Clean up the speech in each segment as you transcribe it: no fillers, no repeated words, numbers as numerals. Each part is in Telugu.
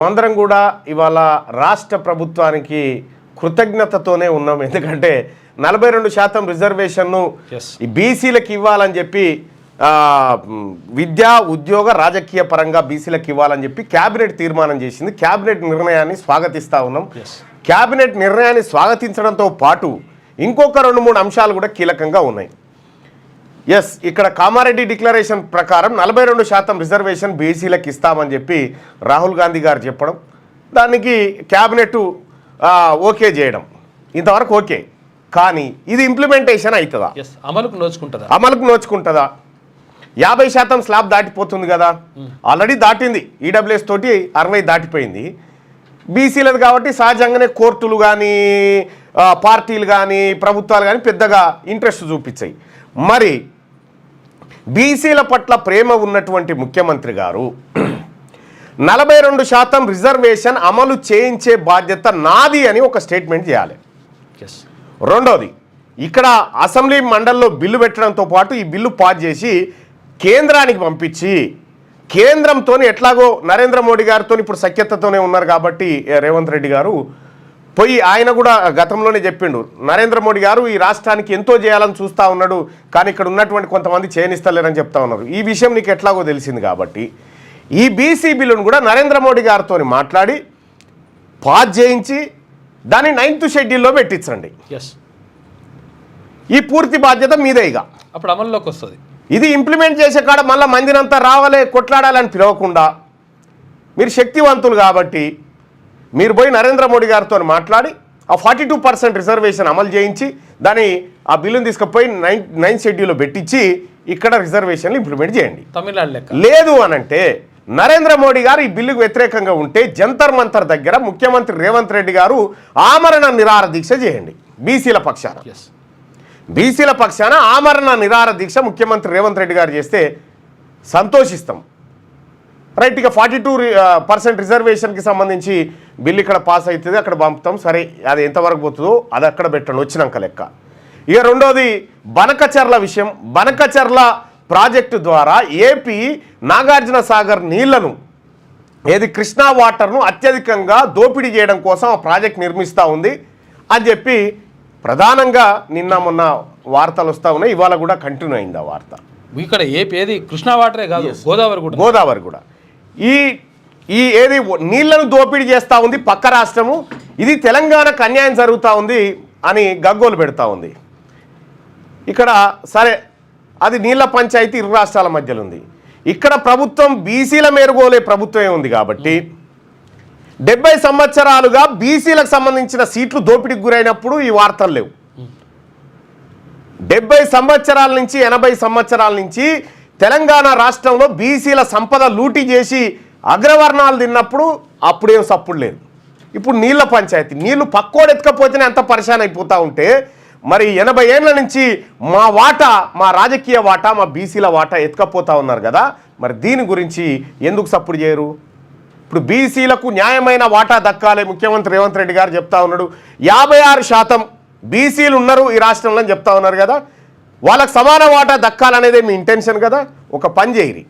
అందరం కూడా ఇవాళ రాష్ట్ర ప్రభుత్వానికి కృతజ్ఞతతోనే ఉన్నాం. ఎందుకంటే 42% రిజర్వేషన్ను ఈ బీసీలకు ఇవ్వాలని చెప్పి విద్యా ఉద్యోగ రాజకీయ పరంగా బీసీలకు ఇవ్వాలని చెప్పి క్యాబినెట్ తీర్మానం చేసింది. క్యాబినెట్ నిర్ణయాన్ని స్వాగతిస్తూ ఉన్నాం. క్యాబినెట్ నిర్ణయాన్ని స్వాగతించడంతో పాటు ఇంకొక 2-3 అంశాలు కూడా కీలకంగా ఉన్నాయి. ఇక్కడ కామారెడ్డి డిక్లరేషన్ ప్రకారం 42% రిజర్వేషన్ బీసీలకు ఇస్తామని చెప్పి రాహుల్ గాంధీ గారు చెప్పడం, దానికి క్యాబినెట్ ఓకే చేయడం ఇంతవరకు ఓకే. కానీ ఇది ఇంప్లిమెంటేషన్ అవుతుందా, అమలుకు నోచుకుంటుందా? 50% స్లాబ్ దాటిపోతుంది కదా, ఆల్రెడీ దాటింది. ఈడబ్ల్యూఎస్ తోటి 60 దాటిపోయింది. బీసీలది కాబట్టి సహజంగానే కోర్టులు కానీ పార్టీలు కానీ ప్రభుత్వాలు కానీ పెద్దగా ఇంట్రెస్ట్ చూపించాయి. మరి బీసీల పట్ల ప్రేమ ఉన్నటువంటి ముఖ్యమంత్రి గారు 42% రిజర్వేషన్ అమలు చేయించే బాధ్యత నాది అని ఒక స్టేట్మెంట్ చేయాలి. రెండోది, ఇక్కడ అసెంబ్లీ మండలిలో బిల్లు పెట్టడంతో పాటు ఈ బిల్లు పాస్ చేసి కేంద్రానికి పంపించి కేంద్రంతో ఎట్లాగో నరేంద్ర మోడీ గారితో ఇప్పుడు సఖ్యతతోనే ఉన్నారు కాబట్టి రేవంత్ రెడ్డి గారు పోయి ఆయన కూడా గతంలోనే చెప్పిండు, నరేంద్ర మోడీ గారు ఈ రాష్ట్రానికి ఎంతో చేయాలని చూస్తూ ఉన్నాడు, కానీ ఇక్కడ ఉన్నటువంటి కొంతమంది చేయనిస్తలేరని చెప్తా ఉన్నారు. ఈ విషయం నీకు ఎట్లాగో తెలిసింది కాబట్టి ఈ బీసీ బిల్లును కూడా నరేంద్ర మోడీ గారితో మాట్లాడి పాస్ చేయించి దాన్ని 9th షెడ్యూల్లో పెట్టించండి. ఈ పూర్తి బాధ్యత మీదే. ఇక అప్పుడు అమల్లోకి వస్తుంది. ఇది ఇంప్లిమెంట్ చేసే కాడ మళ్ళీ మందినంతా రావాలే కొట్లాడాలని పిలవకుండా మీరు శక్తివంతులు కాబట్టి మీరు పోయి నరేంద్ర మోడీ గారితో మాట్లాడి ఆ 42% రిజర్వేషన్ అమలు చేయించి దాన్ని ఆ బిల్లును తీసుకుపోయి 9th షెడ్యూల్లో పెట్టించి ఇక్కడ రిజర్వేషన్లు ఇంప్లిమెంట్ చేయండి. తమిళనాడు లేదు అనంటే నరేంద్ర మోడీ గారు ఈ బిల్లుకు వ్యతిరేకంగా ఉంటే జంతర్ మంతర్ దగ్గర ముఖ్యమంత్రి రేవంత్ రెడ్డి గారు ఆమరణ నిరాహార దీక్ష చేయండి. బీసీల పక్షాన ఆమరణ నిరాహార దీక్ష ముఖ్యమంత్రి రేవంత్ రెడ్డి గారు చేస్తే సంతోషిస్తాం. రైట్, ఇక 42% రిజర్వేషన్కి సంబంధించి బిల్లు ఇక్కడ పాస్ అవుతుంది, అక్కడ పంపుతాం. సరే, అది ఎంతవరకు పోతుందో అది అక్కడ పెట్టండి వచ్చినాక లెక్క. ఇక రెండోది బనకచర్ల విషయం. బనకచర్ల ప్రాజెక్టు ద్వారా ఏపీ నాగార్జున సాగర్ నీళ్లను కృష్ణా వాటర్ను అత్యధికంగా దోపిడీ చేయడం కోసం ఆ ప్రాజెక్ట్ నిర్మిస్తూ ఉంది అని చెప్పి ప్రధానంగా నిన్న మొన్న వార్తలు వస్తూ ఉన్నాయి. ఇవాళ కూడా కంటిన్యూ అయింది ఆ వార్త. ఇక్కడ ఏది కృష్ణా వాటరే కాదు, గోదావరి కూడా ఈ నీళ్లను దోపిడీ చేస్తూ ఉంది పక్క రాష్ట్రము. ఇది తెలంగాణకు అన్యాయం జరుగుతూ ఉంది అని గగ్గోలు పెడతా ఉంది. ఇక్కడ సరే, అది నీళ్ల పంచాయతీ ఇరు రాష్ట్రాల మధ్యలో ఉంది. ఇక్కడ ప్రభుత్వం బీసీల మేరుగోలే ప్రభుత్వమే ఉంది కాబట్టి 70 సంవత్సరాలుగా బీసీలకు సంబంధించిన సీట్లు దోపిడీకి గురైనప్పుడు ఈ వార్తలు లేవు. 70 సంవత్సరాల నుంచి 80 సంవత్సరాల నుంచి తెలంగాణ రాష్ట్రంలో బీసీల సంపద లూటీ చేసి అగ్రవర్ణాలు తిన్నప్పుడు అప్పుడేం సప్పుడు లేదు. ఇప్పుడు నీళ్ల పంచాయతీ, నీళ్లు పక్కోడు ఎత్తుకపోతేనే అంత పరిశాన్ అయిపోతూ ఉంటే మరి 80 ఏళ్ళ నుంచి మా వాటా, మా రాజకీయ వాటా, మా బీసీల వాటా ఎత్తుకపోతూ ఉన్నారు కదా, మరి దీని గురించి ఎందుకు సప్పుడు చేయరు? ఇప్పుడు బీసీలకు న్యాయమైన వాటా దక్కాలి. ముఖ్యమంత్రి రేవంత్ రెడ్డి గారు చెప్తా ఉన్నాడు 56% బీసీలు ఉన్నారు ఈ రాష్ట్రంలో అని చెప్తా ఉన్నారు కదా, వాళ్ళకు సమాన వాటా దక్కాలనేదే మీ ఇంటెన్షన్ కదా. ఒక పని చేయరి,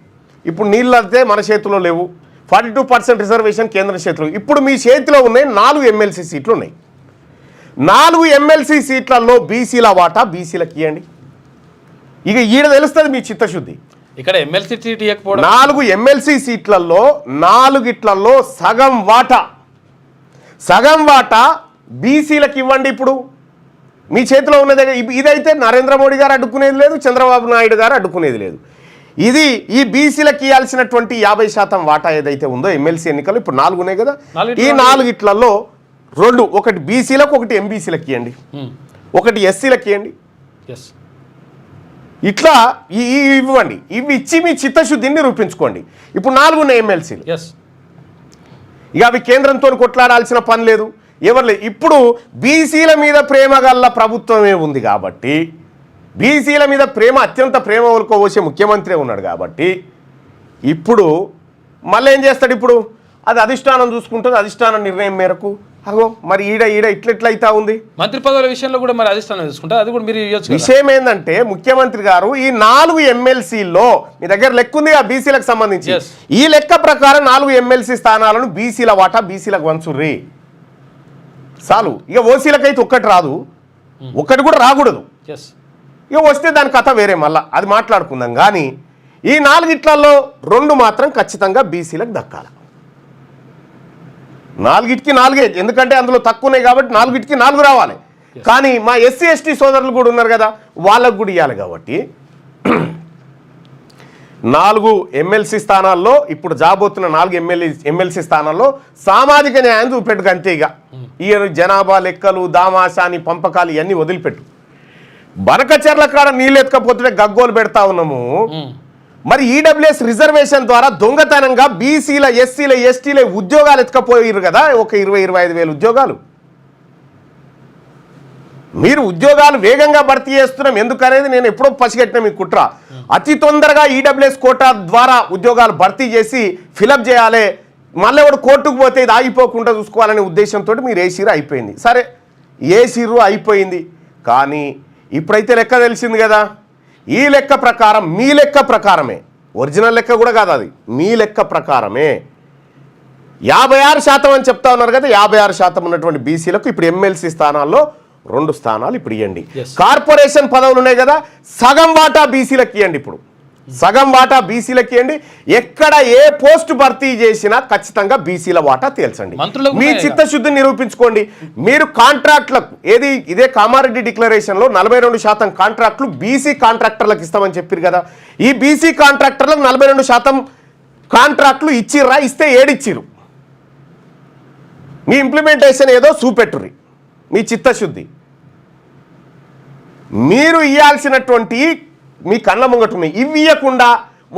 ఇప్పుడు నీళ్ళు అయితే మన చేతిలో లేవు, 42% రిజర్వేషన్ కేంద్ర చేతిలో. ఇప్పుడు మీ చేతిలో ఉన్నాయి 4 ఎమ్మెల్సీ సీట్లు ఉన్నాయి. 4 ఎమ్మెల్సీ సీట్లలో బీసీల వాటా బీసీలకు ఇవ్వండి. ఇక ఈడ తెలుస్తుంది మీ చిత్తశుద్ధి. ఇక్కడ ఎమ్మెల్సీ సీట్ ఇవ్వకపోవడం, 4 ఎమ్మెల్సీ సీట్లలో 4గిట్లలో సగం వాటా బీసీలకు ఇవ్వండి. ఇప్పుడు మీ చేతిలో ఉన్నదే. ఇదైతే నరేంద్ర మోడీ గారు అడ్డుకునేది లేదు, చంద్రబాబు నాయుడు గారు అడ్డుకునేది లేదు. ఇది ఈ బీసీలకు ఇవ్వాల్సినటువంటి 50% వాటా ఏదైతే ఉందో ఎమ్మెల్సీ ఎన్నికలు ఇప్పుడు 4 ఉన్నాయి కదా, ఈ 4గిట్లలో 2, ఒకటి బీసీలకు, ఒకటి ఎంబీసీలకు ఇవ్వండి, ఒకటి ఎస్సీలకు ఇవ్వండి. ఇట్లా ఇవ్వండి. ఇవి ఇచ్చి మీ చిత్తశుద్ధిని నిరూపించుకోండి. ఇప్పుడు 4 ఉన్నాయి ఎమ్మెల్సీలు. ఇక అవి కేంద్రంతో కొట్లాడాల్సిన పని లేదు, ఎవరు లేదు. ఇప్పుడు బీసీల మీద ప్రేమ గల్ల ప్రభుత్వమే ఉంది కాబట్టి, బీసీల మీద అత్యంత ప్రేమ వలుకోవచ్చే ముఖ్యమంత్రి ఉన్నాడు కాబట్టి ఇప్పుడు మళ్ళీ ఏం చేస్తాడు? ఇప్పుడు అది అధిష్టానం చూసుకుంటుంది, అధిష్టానం నిర్ణయం మేరకు అగో మరి ఈడ ఇట్లెట్లయితా ఉంది. మంత్రి పదవుల విషయంలో కూడా మరి అధిష్టానం తీసుకుంటా, అది కూడా మీరు ఇవ్వచ్చు. విషయం ఏంటంటే ముఖ్యమంత్రి గారు ఈ 4 ఎమ్మెల్సీల్లో మీ దగ్గర లెక్క ఉంది ఆ బీసీలకు సంబంధించి, ఈ లెక్క ప్రకారం 4 ఎమ్మెల్సీ స్థానాలను బీసీల వాటా బీసీలకు వంచుర్రి చాలు. ఇక ఓసీలకైతే ఒక్కటి రాదు, ఒక్కటి కూడా రాకూడదు. ఇక వస్తే దాని కథ వేరే, మళ్ళా అది మాట్లాడుకుందాం. కానీ ఈ 4 2 మాత్రం ఖచ్చితంగా బీసీలకు దక్కాలి. 4 ఎందుకంటే అందులో తక్కువ ఉన్నాయి కాబట్టి 4 రావాలి. కానీ మా ఎస్సీ ఎస్టీ సోదరులు కూడా ఉన్నారు కదా, వాళ్ళకు కూడా ఇవ్వాలి. కాబట్టి 4 ఎమ్మెల్సీ స్థానాల్లో ఇప్పుడు జాబోతున్న 4 ఎమ్మెల్సీ స్థానాల్లో సామాజిక న్యాయం చూపెట్టుకు అంతే. ఇక ఈ జనాభా లెక్కలు దామాషాని పంపకాలు ఇవన్నీ వదిలిపెట్టు. బనకచెర్ల కాడ నీళ్ళు ఎత్తుకపోతుంటే గగ్గోలు పెడతా ఉన్నాము. మరి ఈడబ్ల్యూఎస్ రిజర్వేషన్ ద్వారా దొంగతనంగా బీసీల ఎస్సీల ఎస్టీల ఉద్యోగాలు ఎత్తుకపోయారు కదా, ఒక 20-25 వేల ఉద్యోగాలు. మీరు ఉద్యోగాలు వేగంగా భర్తీ చేస్తున్నాం ఎందుకనేది నేను ఎప్పుడో పసిగట్టిన మీ కుట్ర. అతి తొందరగా ఈడబ్ల్యూఎస్ కోటా ద్వారా ఉద్యోగాలు భర్తీ చేసి ఫిలప్ చేయాలి, మళ్ళీ వాడు కోర్టుకు పోతే ఇది ఆగిపోకుండా చూసుకోవాలనే ఉద్దేశంతో మీరు వేసిరు, అయిపోయింది. సరే వేసిరు అయిపోయింది. కానీ ఇప్పుడైతే లెక్క తెలిసింది కదా, ఈ లెక్క ప్రకారం మీ లెక్క ప్రకారమే, ఒరిజినల్ లెక్క కూడా కాదు అది, మీ లెక్క ప్రకారమే 56% అని చెప్తా ఉన్నారు కదా. 56% ఉన్నటువంటి బీసీలకు ఇప్పుడు ఎమ్మెల్సీ స్థానాల్లో 2 స్థానాలు ఇప్పుడు ఇవ్వండి. కార్పొరేషన్ పదవులు ఉన్నాయి కదా, సగం వాటా బీసీలకు ఇవ్వండి. ఇప్పుడు సగం వాటా బీసీలకు ఇవ్వండి. ఎక్కడ ఏ పోస్ట్ భర్తీ చేసినా ఖచ్చితంగా బీసీల వాటా తేల్చండి. మీ చిత్తశుద్ధిని నిరూపించుకోండి. మీరు కాంట్రాక్టులకు ఇదే కామారెడ్డి డిక్లరేషన్లో 42% కాంట్రాక్టులు బీసీ కాంట్రాక్టర్లకు ఇస్తామని చెప్పారు కదా. ఈ బీసీ కాంట్రాక్టర్లకు 42% కాంట్రాక్టులు ఇచ్చిర్రా? ఇస్తే ఏడిచ్చిరు? మీ ఇంప్లిమెంటేషన్ ఏదో చూపెట్టుర్రి, మీ చిత్తశుద్ధి. మీరు ఇవ్వాల్సినటువంటి మీ కళ్ళ ముంగటున్నాయి, ఇవి ఇవ్వకుండా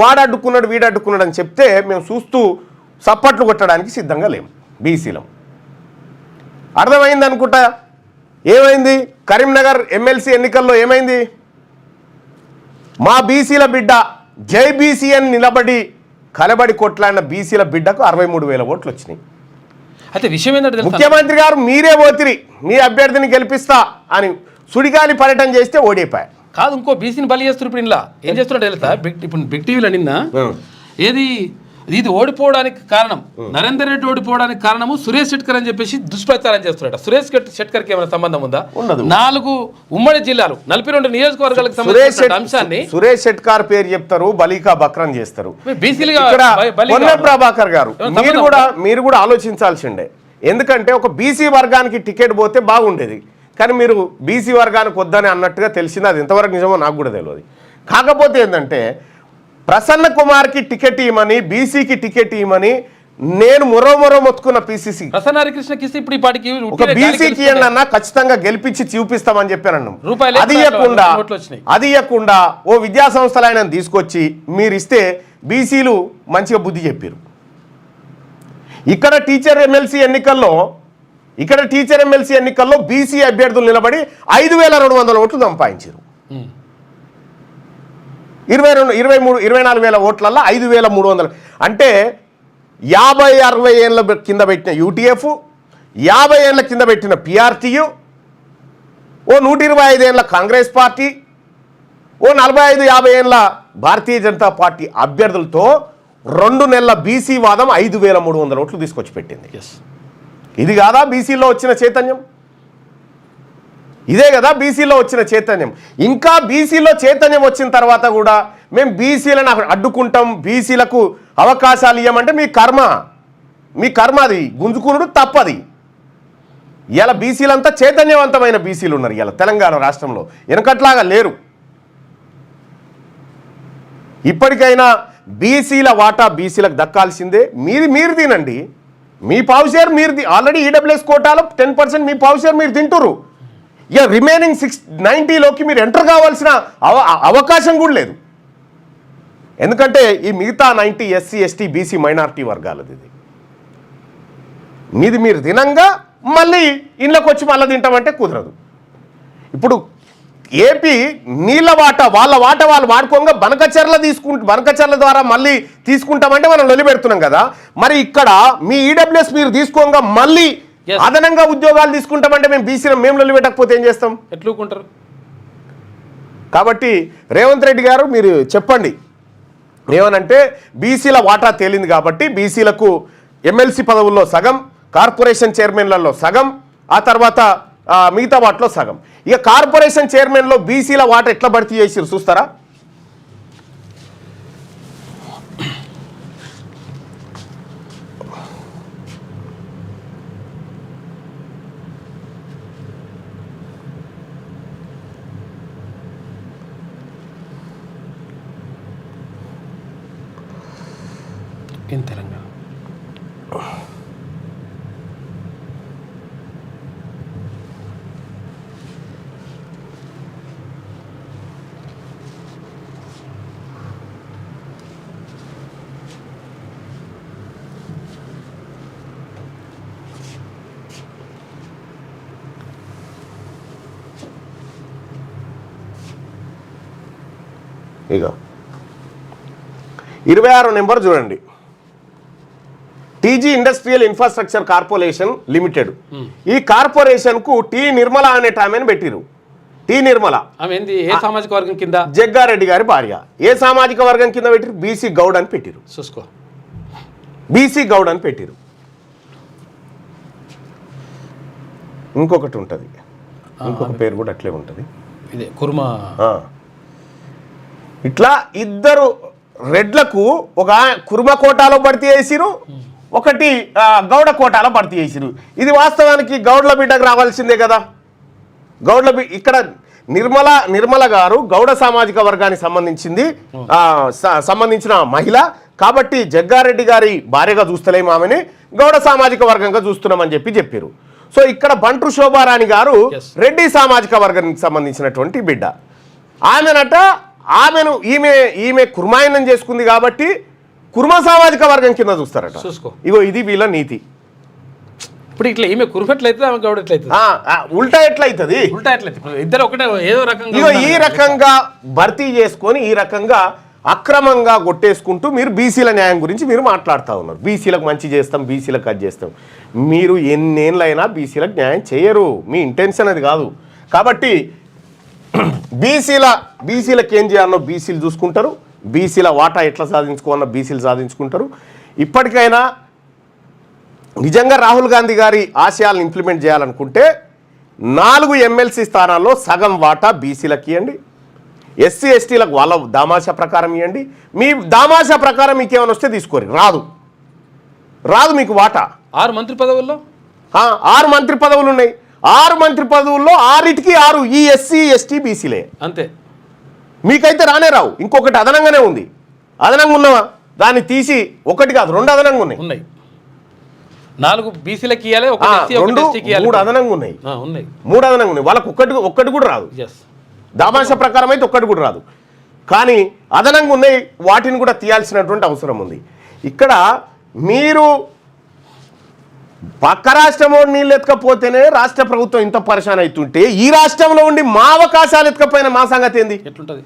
వాడడ్డుకున్నాడు వీడడ్డుకున్నాడు అని చెప్తే మేము చూస్తూ సప్పట్లు కొట్టడానికి సిద్ధంగా లేము. బీసీలం అర్థమైంది అనుకుంటా. ఏమైంది కరీంనగర్ ఎమ్మెల్సీ ఎన్నికల్లో ఏమైంది? మా బీసీల బిడ్డ జై బీసీ అని నిలబడి కలబడి కొట్లాడిన బీసీల బిడ్డకు 63,000 ఓట్లు వచ్చినాయి. అయితే విషయం ఏంటంటే ముఖ్యమంత్రి గారు మీరే పోతిరి మీ అభ్యర్థిని గెలిపిస్తా అని సుడిగాలి పర్యటన చేస్తే ఓడిపోయాయి. కాదు, ఇంకో బీసీని బలి చేస్తున్నారు. ఇప్పుడు ఇలా ఏం చేస్తున్నాడు తెలుసా? ఇప్పుడు బిగ్ టీవీలో నిన్న ఇది ఓడిపోవడానికి కారణం, నరేందర్ రెడ్డి ఓడిపోవడానికి కారణము సురేష్ షెట్కర్ అని చెప్పేసి దుష్ప్రచారం చేస్తున్నాడు. సురేష్ షెట్కర్కి ఏమైనా సంబంధం ఉందా? 4 ఉమ్మడి జిల్లాలు 42 నియోజకవర్గాలకు సంబంధించిన అంశాన్ని సురేష్ షెట్కర్ పేరు చెప్తారు, బలీకా బక్రం చేస్తారు. ప్రభాకర్ గారు మీరు కూడా ఆలోచించాల్సిండే. ఎందుకంటే ఒక బీసీ వర్గానికి టికెట్ పోతే బాగుండేది, కానీ మీరు బీసీ వర్గానికి వద్దని అన్నట్టుగా తెలిసింది. అది ఎంతవరకు నిజమో నాకు కూడా తెలియదు. కాకపోతే ఏంటంటే ప్రసన్న కుమార్కి టికెట్ ఇవ్వమని, బీసీకి టికెట్ ఇవ్వమని నేను మొరో మొత్తుకున్న పిసిసి ప్రసన్న హరికృష్ణకి ఇప్పుడు ఈ పాటికి ఒక బీసీకి అన్నా ఖచ్చితంగా గెలిపించి చూపిస్తామని చెప్పాను. అది ఇవ్వకుండా ఓ విద్యా సంస్థలు ఆయన తీసుకొచ్చి మీరు ఇస్తే బీసీలు మంచిగా బుద్ధి చెప్పారు. ఇక్కడ టీచర్ ఎమ్మెల్సీ ఎన్నికల్లో బీసీ అభ్యర్థులు నిలబడి 5,200 ఓట్లు సంపాదించారు. 24,000 ఓట్లల్లో 5,300 అంటే 50-60 ఏళ్ళ కింద పెట్టిన యూటీఎఫ్, 50 ఏళ్ళ కింద పెట్టిన పిఆర్టీయు, ఓ 125 ఏళ్ళ కాంగ్రెస్ పార్టీ, ఓ 45-50 ఏళ్ళ భారతీయ జనతా పార్టీ అభ్యర్థులతో 2 నెలల బీసీ వాదం 5,300 ఓట్లు తీసుకొచ్చి పెట్టింది. ఇది కాదా బీసీలో వచ్చిన చైతన్యం? ఇదే కదా బీసీలో వచ్చిన చైతన్యం. ఇంకా బీసీలో చైతన్యం వచ్చిన తర్వాత కూడా మేము బీసీలను అడ్డుకుంటాం, బీసీలకు అవకాశాలు ఇవ్వమంటే మీ కర్మ అది గుంజుకునుడు తప్పది. ఇలా బీసీలంతా చైతన్యవంతమైన బీసీలు ఉన్నారు ఇలా తెలంగాణ రాష్ట్రంలో, వెనకట్లాగా లేరు. ఇప్పటికైనా బీసీల వాటా బీసీలకు దక్కాల్సిందే. మీరు తినండి, మీ పావు షేర్ మీరు ఆల్రెడీ ఈడబ్ల్యూఎస్ కోటాలో 10% మీ పావు షేర్ మీరు తింటురు. ఇక రిమైనింగ్ 690లోకి మీరు ఎంటర్ కావాల్సిన అవకాశం కూడా లేదు. ఎందుకంటే ఈ మిగతా 90 ఎస్సీ ఎస్టీ బీసీ మైనారిటీ వర్గాలది. మీరు తినంగా మళ్ళీ ఇళ్ళకి వచ్చి మళ్ళీ తింటామంటే కుదరదు. ఇప్పుడు ఏపీ నీళ్ళ వాటా వాళ్ళ వాటా వాళ్ళు వాడుకోగా బనకచెర్ల ద్వారా మళ్ళీ తీసుకుంటామంటే మనం లొలి పెడుతున్నాం కదా. మరి ఇక్కడ మీ ఈడబ్ల్యూఎస్ మీరు తీసుకోగా మళ్ళీ Yes. అదనంగా ఉద్యోగాలు తీసుకుంటామంటే మేము బీసీలో మేము లొల్లి పెట్టకపోతే ఏం చేస్తాం? ఎట్లుకుంటారు? కాబట్టి రేవంత్ రెడ్డి గారు మీరు చెప్పండి ఏమనంటే బీసీల వాటా తేలింది కాబట్టి బీసీలకు ఎమ్మెల్సీ పదవుల్లో సగం, కార్పొరేషన్ చైర్మన్లలో సగం, ఆ తర్వాత మిగతా వాటిలో సగం. ఇక కార్పొరేషన్ చైర్మన్లో బీసీల వాటా ఎట్లా భర్తీ చేసిరు చూస్తారా? ఇన్ తెలంగాణ ఇక 26 నెంబర్ చూడండి. TG industrial infrastructure corporation limited. ఈ కార్పొరేషన్కు టీ నిర్మల అనే ఆమెను పెట్టిరు. టీ నిర్మల ఆమె ఏంది? ఏ సామాజిక వర్గం కింద? జగ్గారెడ్డి గారి భార్య. ఏ సామాజిక వర్గం కింద పెట్టిరు? బీసీ గౌడ్ అని పెట్టిరు. చూసుకో, బీసీ గౌడ్ అని పెట్టిరు. ఇంకొకటి ఉంటుంది, ఇంకొక పేరు కూడా అట్లే ఉంటుంది, ఇదే కుర్మా. ఇట్లా ఇద్దరు రెడ్లకు ఒక కుర్మ కోటాలో భర్తీ చేసిరు, ఒకటి గౌడ కోటాలో భర్తీ చేసిరు. ఇది వాస్తవానికి గౌడ్ల బిడ్డకు రావాల్సిందే కదా. గౌడ్ల ఇక్కడ నిర్మల గారు గౌడ సామాజిక వర్గానికి సంబంధించిన మహిళ కాబట్టి జగ్గారెడ్డి గారి భార్యగా చూస్తలేము, ఆమెని గౌడ సామాజిక వర్గంగా చూస్తున్నామని చెప్పారు. సో ఇక్కడ బంటు శోభారాణి గారు రెడ్డి సామాజిక వర్గానికి సంబంధించినటువంటి బిడ్డ. ఆమెను ఈమె కుర్మాయనం చేసుకుంది కాబట్టి కుర్మ సామాజిక వర్గం కింద చూస్తారట. ఇగో ఇది వీళ్ళ నీతి. ఇప్పుడు ఇట్లా ఈమె కురుఫెట్లయితే ఆమె గౌడ ఎట్లయితుంది? ఉల్టా ఎట్లయితుంది? ఇద్దరు ఒకటే ఏదో రకంగా ఇగో ఈ రకంగా భర్తీ చేసుకొని ఈ రకంగా అక్రమంగా కొట్టేసుకుంటూ మీరు బీసీల న్యాయం గురించి మీరు మాట్లాడుతూ ఉన్నారు. బీసీలకు మంచి చేస్తాం, బీసీలకు అది చేస్తాం. మీరు ఎన్నేళ్ళైనా బీసీలకు న్యాయం చేయరు, మీ ఇంటెన్షన్ అది కాదు. కాబట్టి బీసీలకు ఏం చేయాలనో బీసీలు చూసుకుంటారు, బీసీల వాటా ఎట్లా సాధించుకోవాలన్నా బీసీలు సాధించుకుంటారు. ఇప్పటికైనా నిజంగా రాహుల్ గాంధీ గారి ఆశయాలను ఇంప్లిమెంట్ చేయాలనుకుంటే 4 ఎమ్మెల్సీ స్థానాల్లో సగం వాటా బీసీలకు ఇవ్వండి, ఎస్సీ ఎస్టీలకు వాళ్ళ దామాషా ప్రకారం ఇవ్వండి. మీ దామాషా ప్రకారం మీకు ఏమైనా వస్తే తీసుకోరు, రాదు మీకు వాటా. 6 మంత్రి పదవుల్లో 6 మంత్రి పదవులు ఉన్నాయి. 6 మంత్రి పదవుల్లో 6టికి 6 ఈ ఎస్సీ ఎస్టీ బీసీలే. అంతే. మీకైతే రానే రావు. ఇంకొకటి అదనంగానే ఉంది. అదనంగా ఉన్నవా? దాన్ని తీసి 1 కాదు 2 అదనంగా ఉన్నాయి. 4 బీసీలకు ఇవ్వాలి, 3 అదనంగా ఉన్నాయి. 3 అదనంగా ఉన్నాయి. వాళ్ళకు ఒక్కటి కూడా రాదు. దామాషా ప్రకారం అయితే 1 కూడా రాదు. కానీ అదనంగా ఉన్నాయి, వాటిని కూడా తీయాల్సినటువంటి అవసరం ఉంది. ఇక్కడ మీరు పక్క రాష్ట్రంలో నీళ్ళు ఎత్తుకపోతేనే రాష్ట్ర ప్రభుత్వం ఇంత పరిశాన్ అవుతుంటే ఈ రాష్ట్రంలో ఉండి మా అవకాశాలు ఎత్తుకపోయిన మా సంగతి ఏంది? ఎట్లుంటుంది?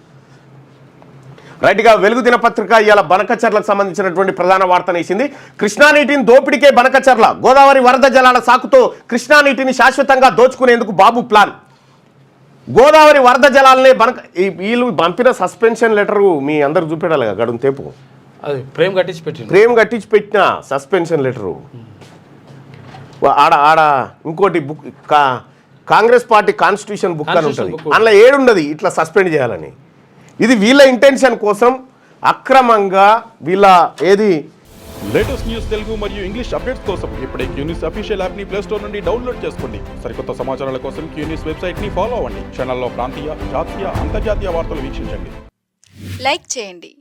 రైట్గా వెలుగు దినపత్రిక ఇవాళ బనకచర్లకు సంబంధించినటువంటి ప్రధాన వార్తను వేసింది. కృష్ణానీటిని దోపిడికే బనకచర్ల, గోదావరి వరద జలాల సాకుతో కృష్ణానీటిని శాశ్వతంగా దోచుకునేందుకు బాబు ప్లాన్. గోదావరి వరద జలాలనే వీళ్ళు పంపిన సస్పెన్షన్ లెటరు మీ అందరు చూపెట్టాలి కదా గడుం తేపు. అది ప్రేమ్ కట్టించి పెట్టిన సస్పెన్షన్ లెటరు. ఆడ ఇంకోటి book Congress party constitution book అని ఉంటుంది, అందులో 7 ఉన్నది ఇట్లా సస్పెండ్ చేయాలని. ఇది వీళ్ళ ఇంటెన్షన్ కోసం అక్రమంగా వీళ్ళ ఏది లేటెస్ట్ న్యూస్ తెలుగు మరియు ఇంగ్లీష్ అప్డేట్స్ కోసం ఇప్పుడే క్యూన్యూస్ అఫీషియల్ యాప్ ని ప్లే స్టోర్ నుండి డౌన్లోడ్ చేసుకోండి. సరికొత్త సమాచారాల కోసం క్యూన్యూస్ వెబ్సైట్ ని ఫాలో అవ్వండి. ఛానల్లో ప్రాంతీయ, జాతీయ, అంతర్జాతీయ వార్తలు వీక్షించండి. లైక్ చేయండి.